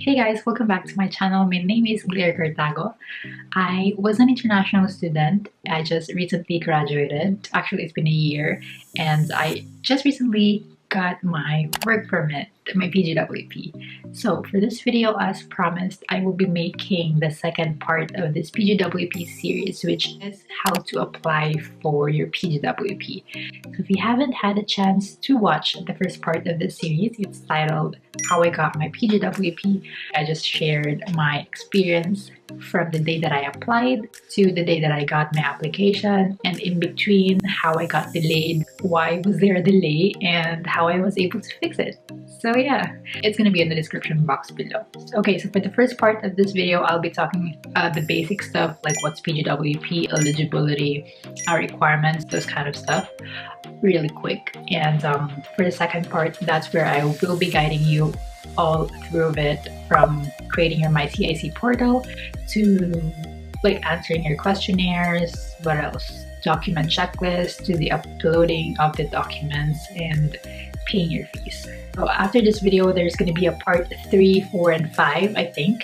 Hey guys, welcome back to my channel. My name is Glaire Cartago. I was an international student. I just recently graduated. Actually, it's been a year, and I just recently got my work permit, my PGWP. So for this video, as promised, I will be making the second part of this PGWP series, which is how to apply for your PGWP. So if you haven't had a chance to watch the first part of this series, it's titled How I Got My PGWP. I just shared my experience from the day that I applied to the day that I got my application, and in between, how I got delayed, why was there a delay, and how I was able to fix it. So yeah, it's gonna be in the description box below. Okay, so for the first part of this video, I'll be talking the basic stuff like what's PGWP, eligibility, our requirements, those kind of stuff, really quick. And for the second part, that's where I will be guiding you all through it, from creating your MyCIC portal to like answering your questionnaires, what else, document checklist, to the uploading of the documents and paying your fees. So after this video, there's going to be a part 3, 4, and 5, I think.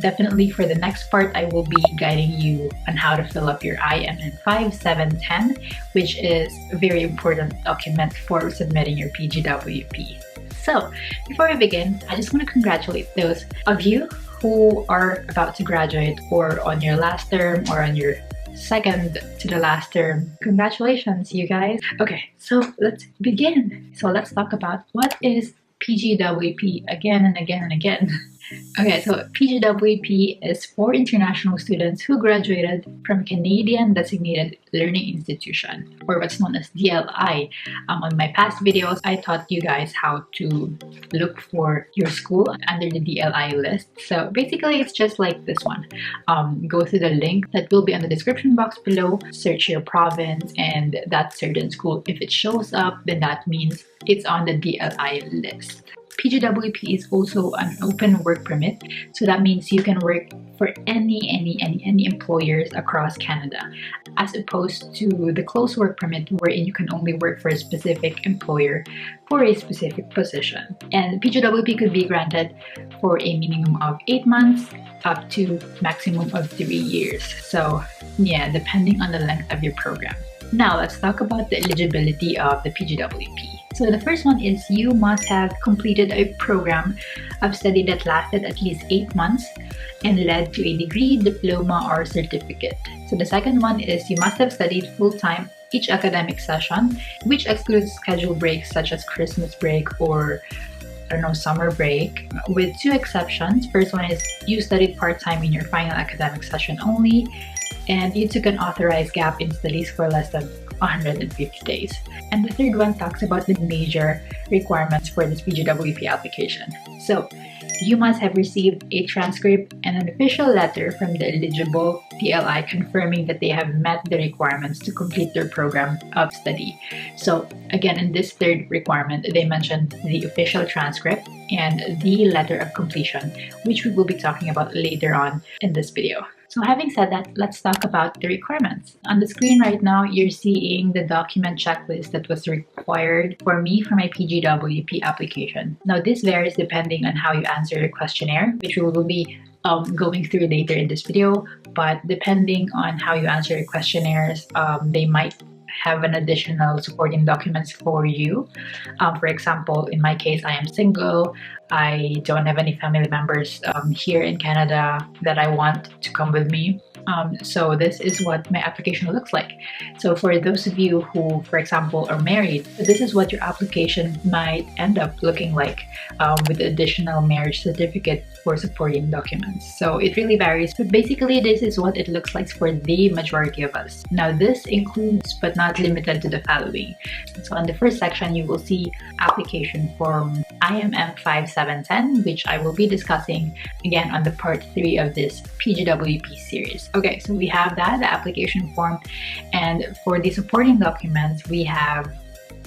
Definitely for the next part, I will be guiding you on how to fill up your IMN 5, 7, 10, which is a very important document for submitting your PGWP. So before we begin, I just want to congratulate those of you who are about to graduate, or on your last term, or on your second to the last term. Congratulations, you guys. Okay, so let's begin. So let's talk about what is PGWP again and again and again. Okay, so PGWP is for international students who graduated from Canadian Designated Learning Institution, or what's known as DLI. On my past videos, I taught you guys how to look for your school under the DLI list. So basically, it's just like this one. Go to the link that will be on the description box below, search your province and that certain school. If it shows up, then that means it's on the DLI list. PGWP is also an open work permit, so that means you can work for any employers across Canada, as opposed to the closed work permit wherein you can only work for a specific employer for a specific position. And PGWP could be granted for a minimum of 8 months up to maximum of 3 years. So yeah, depending on the length of your program. Now let's talk about the eligibility of the PGWP. So the first one is you must have completed a program of study that lasted at least 8 months and led to a degree, diploma, or certificate. So the second one is you must have studied full-time each academic session, which excludes scheduled breaks such as Christmas break or summer break, with 2 exceptions. First one is you studied part-time in your final academic session only, and you took an authorized gap in studies for less than 150 days. And the third one talks about the major requirements for this PGWP application. So you must have received a transcript and an official letter from the eligible DLI confirming that they have met the requirements to complete their program of study. So again, in this third requirement, they mentioned the official transcript and the letter of completion, which we will be talking about later on in this video. So having said that, let's talk about the requirements. On the screen right now, you're seeing the document checklist that was required for me for my PGWP application. Now this varies depending on how you answer your questionnaire, which we will be going through later in this video. But depending on how you answer your questionnaires, they might have an additional supporting documents for you. For example, in my case, I am single. I don't have any family members here in Canada that I want to come with me. So this is what my application looks like. So for those of you who, for example, are married, this is what your application might end up looking like, with additional marriage certificate for supporting documents. So it really varies, but basically this is what it looks like for the majority of us. Now this includes but not limited to the following. So on the first section, you will see application form IMM 5710, which I will be discussing again on the part 3 of this PGWP series. Okay, so we have that, the application form, and for the supporting documents, we have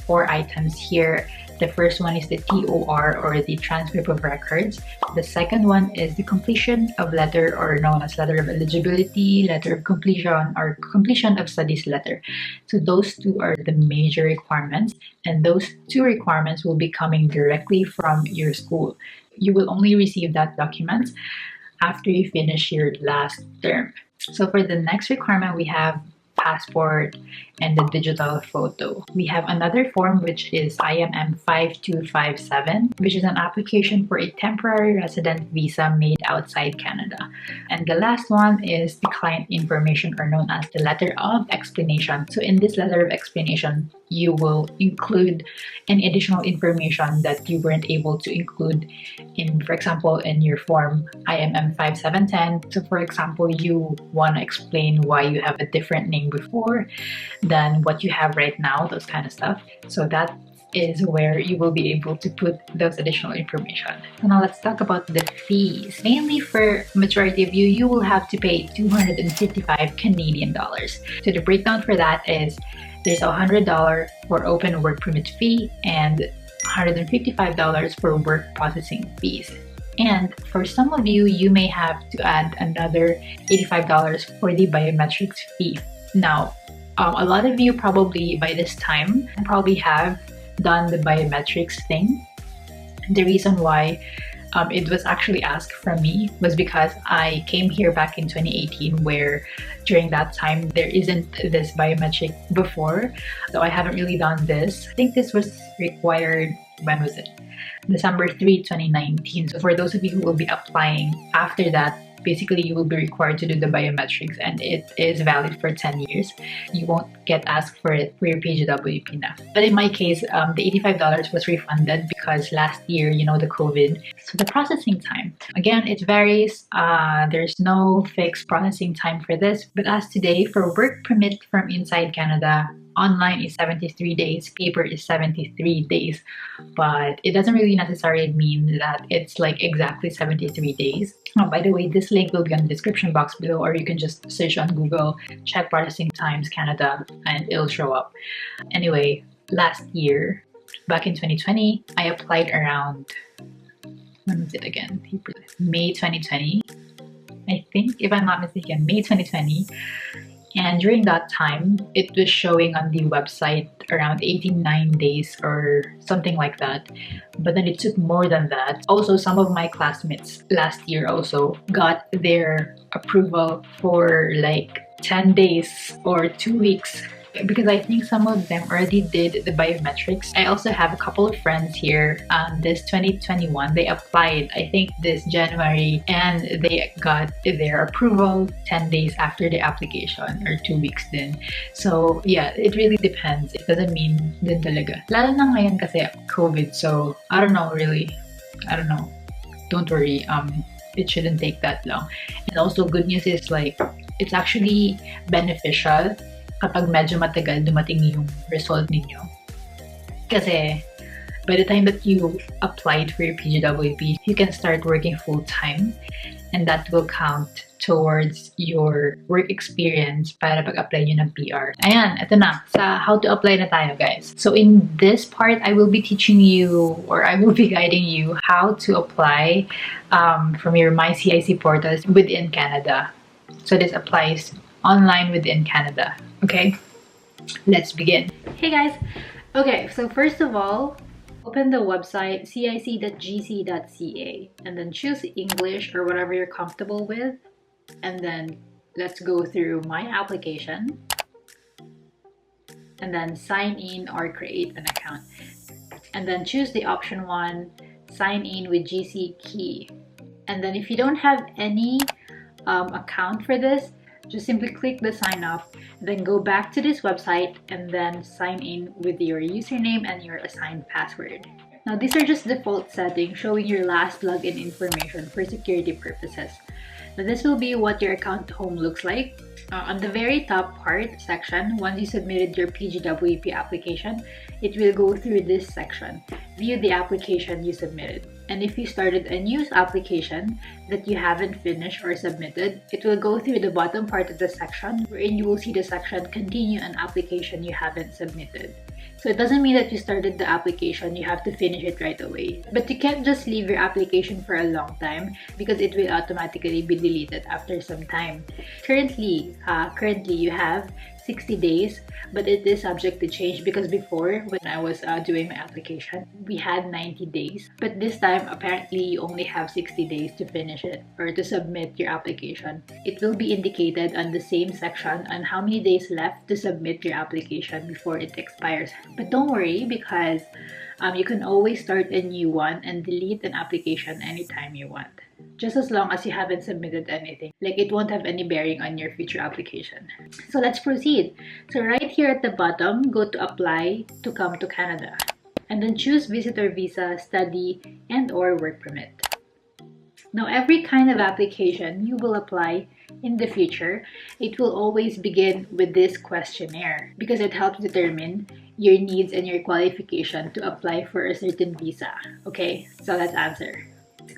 4 items here The first one is the TOR, or the transcript of records. The second one is the completion of letter, or known as letter of eligibility, letter of completion, or completion of studies letter. So those two are the major requirements, and those two requirements will be coming directly from your school. You will only receive that document after you finish your last term. So for the next requirement, we have passport and the digital photo. We have another form, which is IMM 5257, which is an application for a temporary resident visa made outside Canada. And the last one is the client information, or known as the letter of explanation. So in this letter of explanation, you will include any additional information that you weren't able to include in, for example, in your form IMM 5710. So for example, you want to explain why you have a different name before than what you have right now, those kind of stuff. So that is where you will be able to put those additional information. So now let's talk about the fees. Mainly for majority of you, you will have to pay 255 Canadian dollars. So the breakdown for that is there's $100 for open work permit fee and $155 for work processing fees. And for some of you, you may have to add another $85 for the biometrics fee. Now, a lot of you probably by this time probably have done the biometrics thing. The reason why it was actually asked from me was because I came here back in 2018, where during that time there isn't this biometric before, so I haven't really done this. I think this was required, when was it? December 3, 2019. So for those of you who will be applying after that, basically you will be required to do the biometrics, and it is valid for 10 years. You won't get asked for it for your PGWP now. But in my case, the $85 was refunded because last year, you know, the COVID. So the processing time, again, it varies. There's no fixed processing time for this. But as today, for work permit from inside Canada, online is 73 days, paper is 73 days, but it doesn't really necessarily mean that it's like exactly 73 days. Oh, by the way, this link will be on the description box below, or you can just search on Google, check processing times Canada, and it'll show up. Anyway, last year, back in 2020, I applied around, when was it again? May 2020, I think, if I'm not mistaken, May 2020. And during that time, it was showing on the website around 89 days or something like that. But then it took more than that. Also, some of my classmates last year also got their approval for like 10 days or 2 weeks, because I think some of them already did the biometrics. I also have a couple of friends here. This 2021, they applied, I think this January, and they got their approval 10 days after the application, or 2 weeks din. So yeah, it really depends. It doesn't mean din talaga. Lalo na ngayon kasi COVID, so I don't know really. I don't know. Don't worry. It shouldn't take that long. And also, good news is like it's actually beneficial kapag medyo matagal dumating yung result ninyo. Kasi by the time that you applied for your PGWP, you can start working full-time, and that will count towards your work experience para pag-apply nyo ng PR. Ayan, ito na. Sa how to apply na tayo, guys. So in this part, I will be teaching you, or I will be guiding you how to apply from your MyCIC portals within Canada. So this applies online within Canada. Okay, let's begin. Hey guys. Okay, so first of all, open the website cic.gc.ca and then choose English or whatever you're comfortable with, and then let's go through my application and then sign in or create an account, and then choose the option 1, sign in with GC key. And then if you don't have any account for this, just simply click the sign up, then go back to this website and then sign in with your username and your assigned password. Now these are just default settings showing your last login information for security purposes. Now this will be what your account home looks like. On the very top part section, once you submitted your PGWP application, it will go through this section, view the application you submitted. And if you started a new application that you haven't finished or submitted, it will go through the bottom part of the section, wherein you will see the section continue an application you haven't submitted. So it doesn't mean that you started the application, you have to finish it right away. But you can't just leave your application for a long time because it will automatically be deleted after some time. Currently you have 60 days, but it is subject to change because before, when I was doing my application, we had 90 days. But this time, apparently, you only have 60 days to finish it or to submit your application. It will be indicated on the same section on how many days left to submit your application before it expires. But don't worry because you can always start a new one and delete an application anytime you want. Just as long as you haven't submitted anything. Like, it won't have any bearing on your future application. So let's proceed. So right here at the bottom, go to apply to come to Canada. And then choose visitor visa, study, and or work permit. Now, every kind of application you will apply in the future, it will always begin with this questionnaire because it helps determine your needs and your qualification to apply for a certain visa. Okay, so let's answer.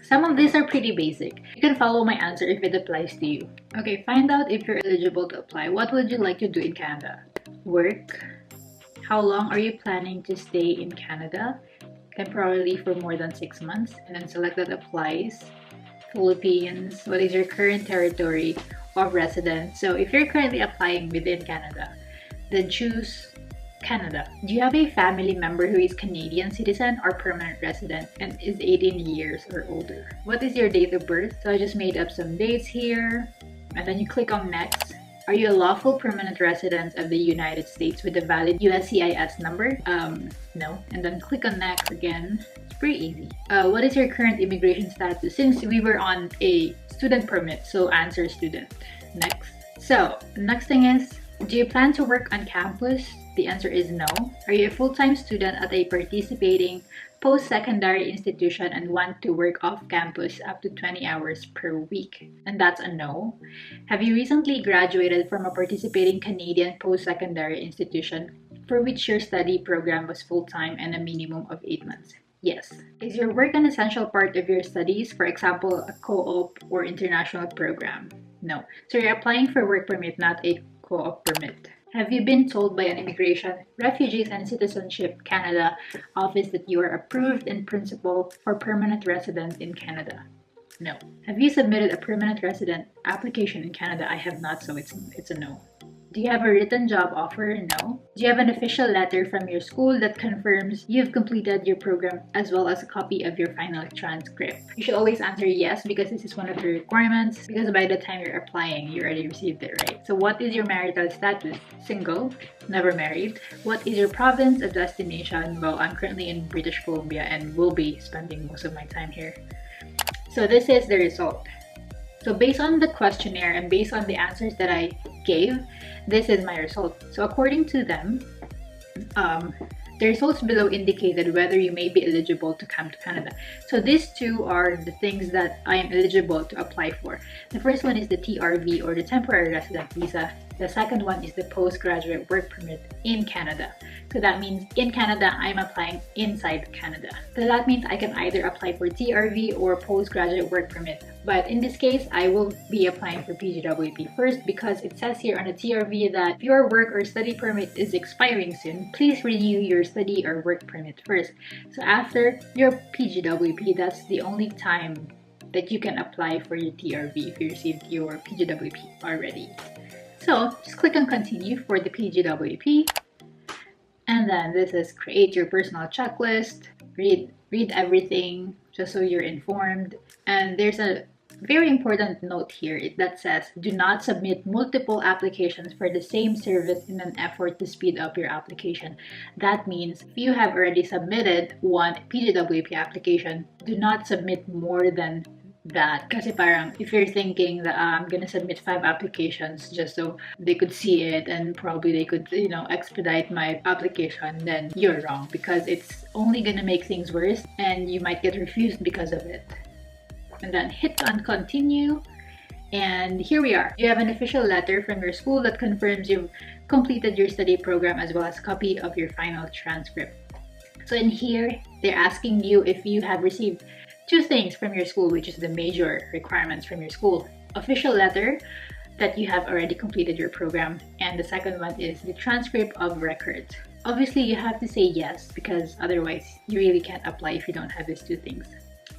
Some of these are pretty basic. You can follow my answer if it applies to you. Okay, find out if you're eligible to apply. What would you like to do in Canada? Work. How long are you planning to stay in Canada? Temporarily for more than 6 months. And then select that applies. Philippines. What is your current territory of residence? So if you're currently applying within Canada, then choose Canada. Do you have a family member who is Canadian citizen or permanent resident and is 18 years or older? What is your date of birth? So I just made up some dates here. And then you click on next. Are you a lawful permanent resident of the United States with a valid USCIS number? No. And then click on next again. It's pretty easy. What is your current immigration status? Since we were on a student permit, so answer student. Next. So next thing is, do you plan to work on campus? The answer is no. Are you a full-time student at a participating post-secondary institution and want to work off campus up to 20 hours per week? And that's a no. Have you recently graduated from a participating Canadian post-secondary institution for which your study program was full-time and a minimum of 8 months? Yes. Is your work an essential part of your studies, for example, a co-op or international program? No. So you're applying for work permit, not a co-op permit. Have you been told by an Immigration, Refugees and Citizenship Canada office that you are approved in principle for permanent resident in Canada? No. Have you submitted a permanent resident application in Canada? I have not, so it's a no. Do you have a written job offer? No. Do you have an official letter from your school that confirms you've completed your program as well as a copy of your final transcript? You should always answer yes because this is one of the requirements, because by the time you're applying, you already received it, right? So what is your marital status? Single, never married. What is your province of destination? Well, I'm currently in British Columbia and will be spending most of my time here. So this is the result. So based on the questionnaire and based on the answers that I gave, this is my result. So according to them, the results below indicated whether you may be eligible to come to Canada. So these two are the things that I am eligible to apply for. The first one is the TRV or the Temporary Resident Visa. The second one is the Postgraduate Work Permit in Canada. So that means in Canada, I'm applying inside Canada. So that means I can either apply for TRV or Postgraduate Work Permit. But in this case, I will be applying for PGWP first because it says here on the TRV that if your work or study permit is expiring soon, please renew your study or work permit first. So after your PGWP, that's the only time that you can apply for your TRV if you received your PGWP already. So just click on continue for the PGWP. And then this is create your personal checklist, read everything just so you're informed. And there's a very important note here that says do not submit multiple applications for the same service in an effort to speed up your application. That means if you have already submitted one PGWP application, do not submit more than that. Kasi parang if you're thinking that I'm gonna submit 5 applications just so they could see it and probably they could, expedite my application, then you're wrong because it's only gonna make things worse and you might get refused because of it. And then hit on continue. And here we are. You have an official letter from your school that confirms you've completed your study program as well as a copy of your final transcript. So in here, they're asking you if you have received 2 things from your school, which is the major requirements from your school. Official letter that you have already completed your program, and the second one is the transcript of records. Obviously, you have to say yes because otherwise you really can't apply if you don't have these two things.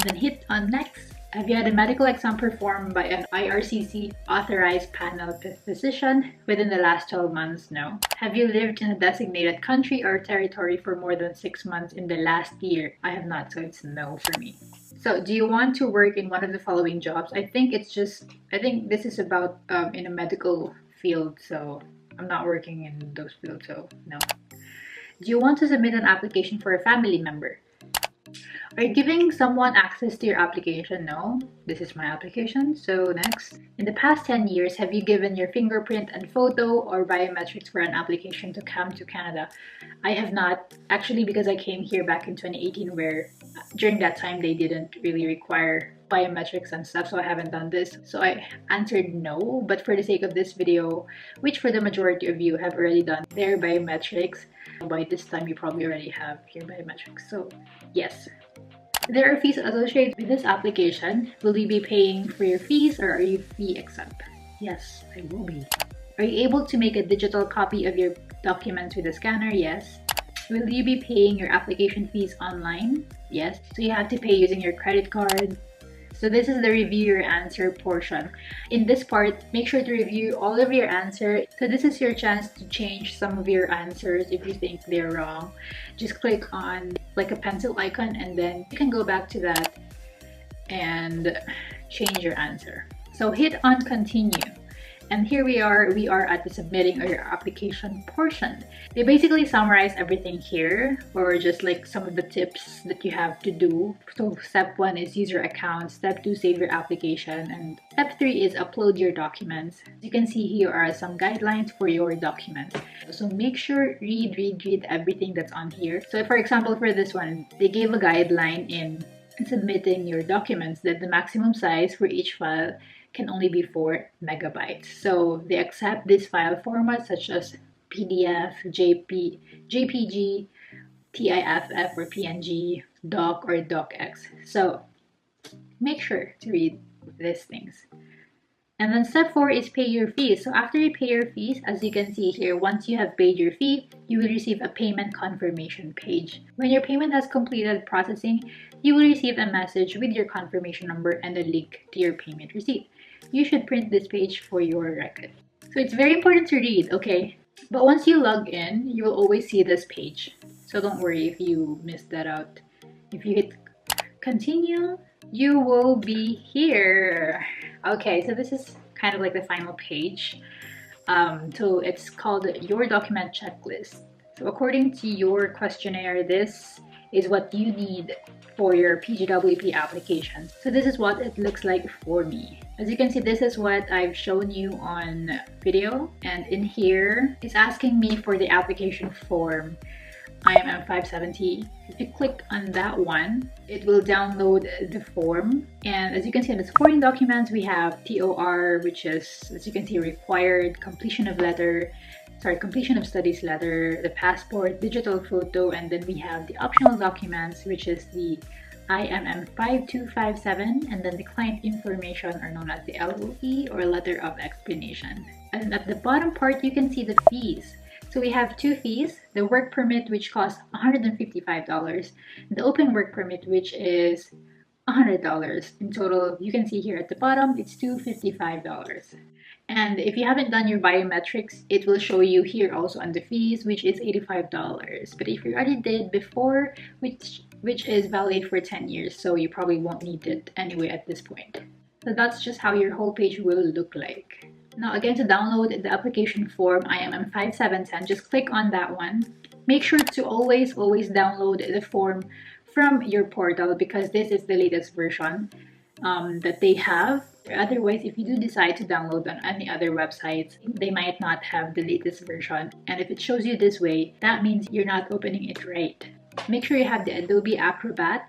Then hit on next. Have you had a medical exam performed by an IRCC authorized panel physician within the last 12 months? No. Have you lived in a designated country or territory for more than 6 months in the last year? I have not, so it's no for me. So do you want to work in one of the following jobs? I think this is about in a medical field, so I'm not working in those fields, so no. Do you want to submit an application for a family member? Are you giving someone access to your application? No. This is my application, so next. In the past 10 years, have you given your fingerprint and photo or biometrics for an application to come to Canada? I have not, actually, because I came here back in 2018 where during that time they didn't really require biometrics and stuff, so I haven't done this. So I answered no, but for the sake of this video, which for the majority of you have already done their biometrics, by this time you probably already have your biometrics, so yes. There are fees associated with this application. Will you be paying for your fees or are you fee exempt? Yes, I will be. Are you able to make a digital copy of your documents with a scanner? Yes. Will you be paying your application fees online? Yes. So you have to pay using your credit card. So this is the review your answer portion. In this part, make sure to review all of your answers. So this is your chance to change some of your answers if you think they're wrong. Just click on like a pencil icon and then you can go back to that and change your answer. So hit on continue. And here we are at the submitting of your application portion. They basically summarize everything here, or just like some of the tips that you have to do. So step 1 is use your account, step 2 save your application, and step 3 is upload your documents. As you can see, here are some guidelines for your documents. So make sure read everything that's on here. So for example, for this one, they gave a guideline in submitting your documents that the maximum size for each file can only be 4 megabytes. So they accept this file formats such as PDF, JPG, TIFF or PNG, doc or docx. So make sure to read these things. And then step 4 is pay your fees. So after you pay your fees, as you can see here, once you have paid your fee, you will receive a payment confirmation page. When your payment has completed processing, you will receive a message with your confirmation number and a link to your payment receipt. You should print this page for your record. So it's very important to read, okay? But once you log in, you will always see this page. So don't worry if you missed that out. If you hit continue, you will be here. Okay, so this is kind of like the final page. So it's called your document checklist. So according to your questionnaire, this is what you need for your PGWP application. So this is what it looks like for me. As you can see, this is what I've shown you on video, and in here it's asking me for the application form IMM 570. If you click on that one, it will download the form, and as you can see in the supporting documents, we have TOR, which is, as you can see, required completion of studies letter, the passport, digital photo, and then we have the optional documents, which is the IMM 5257, and then the client information, are known as the LOE or letter of explanation. And at the bottom part, you can see the fees. So we have 2 fees, the work permit, which costs $155, and the open work permit, which is $100. In total, you can see here at the bottom, it's $255. And if you haven't done your biometrics, it will show you here also on the fees, which is $85. But if you already did before, which is valid for 10 years, so you probably won't need it anyway at this point. So that's just how your whole page will look like. Now again, to download the application form IMM 5710, just click on that one. Make sure to always download the form from your portal because this is the latest version that they have. Otherwise, if you do decide to download on any other websites, they might not have the latest version. And if it shows you this way, that means you're not opening it right. Make sure you have the Adobe Acrobat.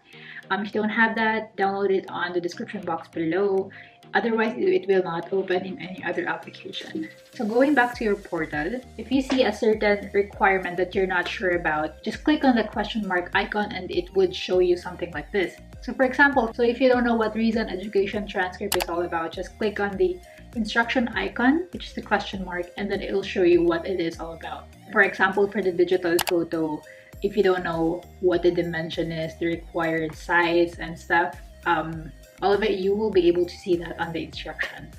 If you don't have that, download it on the description box below. Otherwise, it will not open in any other application. So going back to your portal, if you see a certain requirement that you're not sure about, just click on the question mark icon and it would show you something like this. So for example, if you don't know what recent education transcript is all about, just click on the instruction icon, which is the question mark, and then it will show you what it is all about. For example, for the digital photo, if you don't know what the dimension is, the required size and stuff, all of it, you will be able to see that on the instruction.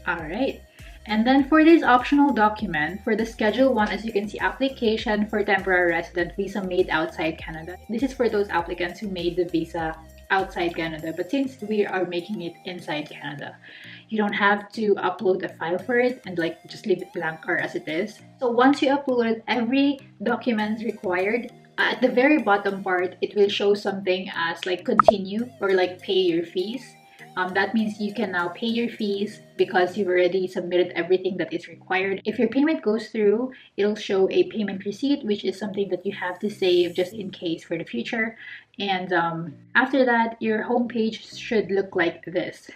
All right. And then for this optional document, for the Schedule 1, as you can see, application for temporary resident visa made outside Canada. This is for those applicants who made the visa outside Canada, but since we are making it inside Canada, you don't have to upload a file for it and like just leave it blank or as it is. So once you upload every document required, at the very bottom part, it will show something as like continue or like pay your fees. That means you can now pay your fees because you've already submitted everything that is required. If your payment goes through, it'll show a payment receipt, which is something that you have to save just in case for the future. And after that, your homepage should look like this.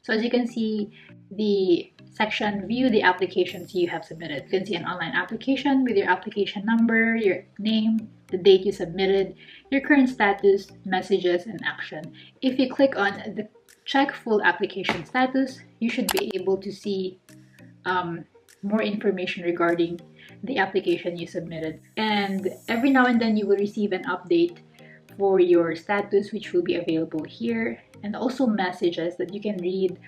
So as you can see, the section view the applications you have submitted. You can see an online application with your application number, your name, the date you submitted, your current status, messages, and action. If you click on the check full application status, you should be able to see more information regarding the application you submitted. And every now and then you will receive an update for your status, which will be available here, and also messages that you can read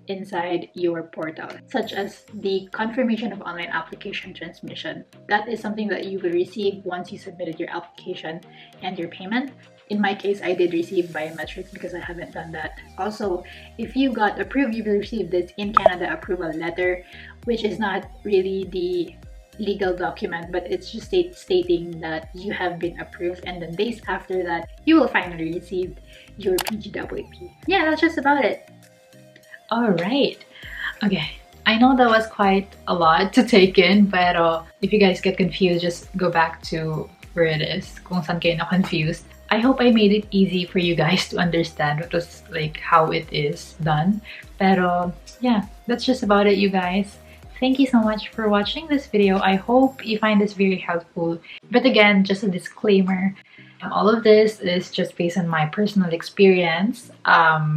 inside your portal, such as the confirmation of online application transmission. That is something that you will receive once you submitted your application and your payment. In my case, I did receive biometrics because I haven't done that. Also, if you got approved, you will receive this in Canada approval letter, which is not really the legal document, but it's just stating that you have been approved, and then days after that, you will finally receive your PGWP. Yeah, that's just about it. Alright, okay, I know that was quite a lot to take in, but if you guys get confused, just go back to where it is, kung saan kayo na confused. I hope I made it easy for you guys to understand what was like how it is done. Pero yeah, that's just about it, you guys. Thank you so much for watching this video. I hope you find this very helpful. But again, just a disclaimer, all of this is just based on my personal experience.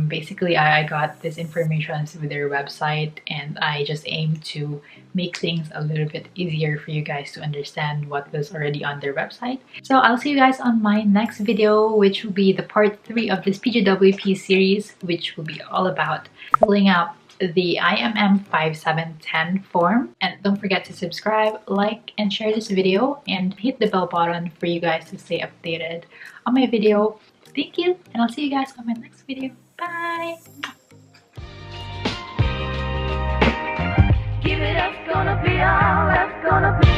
Basically, I got this information through their website, and I just aim to make things a little bit easier for you guys to understand what was already on their website. So I'll see you guys on my next video, which will be the part 3 of this PGWP series, which will be all about filling out the IMM 5710 form. And don't forget to subscribe, like, and share this video, and hit the bell button for you guys to stay updated on my video. Thank you, and I'll see you guys on my next video. Bye! Give it up, gonna be all that's gonna be.